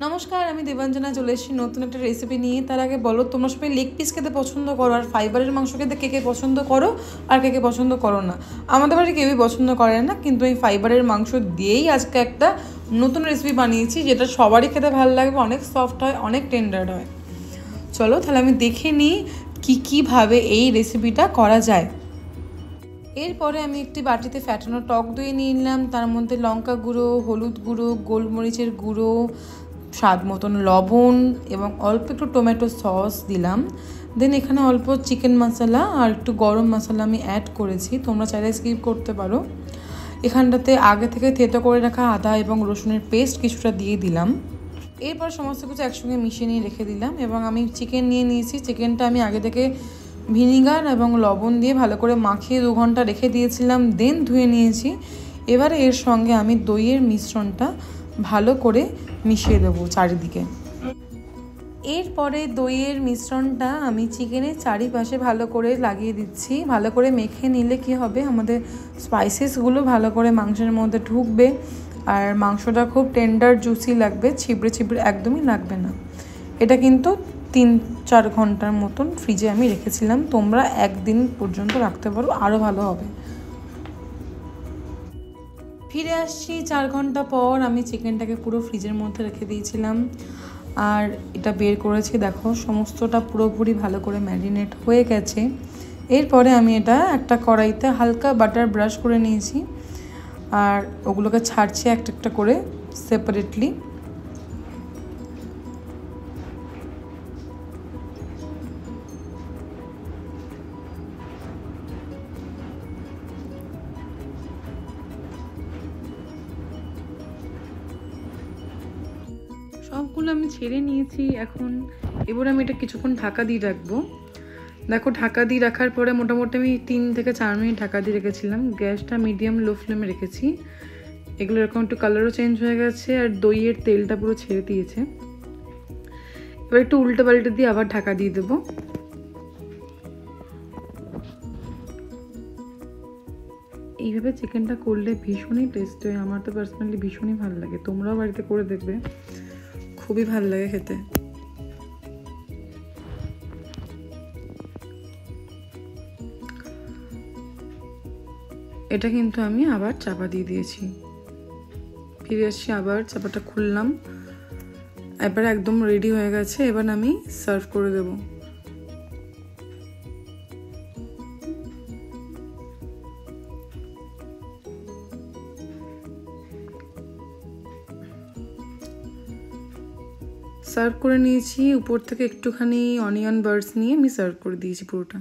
নমস্কার, আমি দেবাঞ্জনা চলে এসেছি নতুন একটা রেসিপি নিয়ে। তার আগে বলো, তোমরা সবাই লেগ পিস খেতে পছন্দ করো আর ফাইবারের মাংস খেতে কে কে পছন্দ করো আর কে কে পছন্দ করো না? আমাদের বাড়ি কেউই পছন্দ করে না, কিন্তু এই ফাইবারের মাংস দিয়েই আজকে একটা নতুন রেসিপি বানিয়েছি, যেটা সবারই খেতে ভালো লাগবে, অনেক সফট হয়, অনেক টেন্ডার হয়। চলো তাহলে আমি দেখে নিই কীভাবে এই রেসিপিটা করা যায়। এরপরে আমি একটি বাটিতে ফ্যাটানো টক দই নিয়ে নিলাম, তার মধ্যে লঙ্কা গুঁড়ো, হলুদ গুঁড়ো, গোলমরিচের গুঁড়ো, স্বাদ মতন লবণ এবং অল্প একটু টমেটো সস দিলাম। দেন এখানে অল্প চিকেন মশলা আর একটু গরম মশলা আমি অ্যাড করেছি, তোমরা চাইলে স্কিপ করতে পারো। এখানটাতে আগে থেকে থেতো করে রাখা আদা এবং রসুনের পেস্ট কিছুটা দিয়ে দিলাম। এরপর সমস্ত কিছু একসঙ্গে মিশিয়ে নিয়ে রেখে দিলাম এবং আমি চিকেন নিয়ে নিয়েছি। চিকেনটা আমি আগে থেকে ভিনিগার এবং লবণ দিয়ে ভালো করে মাখিয়ে 2 ঘন্টা রেখে দিয়েছিলাম, দেন ধুয়ে নিয়েছি। এবারে এর সঙ্গে আমি দইয়ের মিশ্রণটা ভালো করে মিশিয়ে দেবো চারিদিকে। এরপরে দইয়ের মিশ্রণটা আমি চিকেনের চারিপাশে ভালো করে লাগিয়ে দিচ্ছি। ভালো করে মেখে নিলে কি হবে, আমাদের স্পাইসেসগুলো ভালো করে মাংসের মধ্যে ঢুকবে আর মাংসটা খুব টেন্ডার জুসি লাগবে, ছিবড়ে ছিবড়ে একদমই লাগবে না। এটা কিন্তু 3-4 ঘন্টার মতন ফ্রিজে আমি রেখেছিলাম, তোমরা 1 দিন পর্যন্ত রাখতে পারো, আরও ভালো হবে। ফিরে আসছি 4 ঘন্টা পর। আমি চিকেনটাকে পুরো ফ্রিজের মধ্যে রেখে দিয়েছিলাম আর এটা বের করেছি, দেখো সমস্তটা পুরোপুরি ভালো করে ম্যারিনেট হয়ে গেছে। এরপরে আমি এটা একটা কড়াইতে হালকা বাটার ব্রাশ করে নিয়েছি আর ওগুলোকে ছাড়ছি একটা একটা করে সেপারেটলি। সবগুলো আমি ছেড়ে নিয়েছি। এবার আমি এটা কিছুক্ষণ ঢাকা দিয়ে রাখবো। দেখো ঢাকা দিয়ে রাখার পরে মোটামুটি আমি 3 থেকে 4 মিনিট ঢাকা দিয়ে রেখেছিলাম। গ্যাসটা মিডিয়াম লো ফ্লেমে রেখেছি। এগুলো এরকম একটু কালারও চেঞ্জ হয়ে গেছে আর দইয়ের তেলটা পুরো ছেড়ে দিয়েছে। এবার একটু উল্টে পাল্টে দিয়ে আবার ঢাকা দিয়ে দেবো। এইভাবে চিকেনটা করলে ভীষণই টেস্ট হয়, আমার তো পার্সোনালি ভীষণই ভালো লাগে। তোমরাও বাড়িতে করে দেখবে, খুবই ভালো লাগে খেতে। এটা কিন্তু আমি আবার চাপা দিয়ে দিয়েছি। ফিরে আসছি, আবার চাপাটা খুললাম। এবার একদম রেডি হয়ে গেছে। এবার আমি সার্ভ করে দেব। সার্ভ করে নিয়েছি। উপর থেকে একটুখানি অনিয়ন বার্ডস নিয়ে আমি সার্ভ করে দিয়েছি পুরোটা।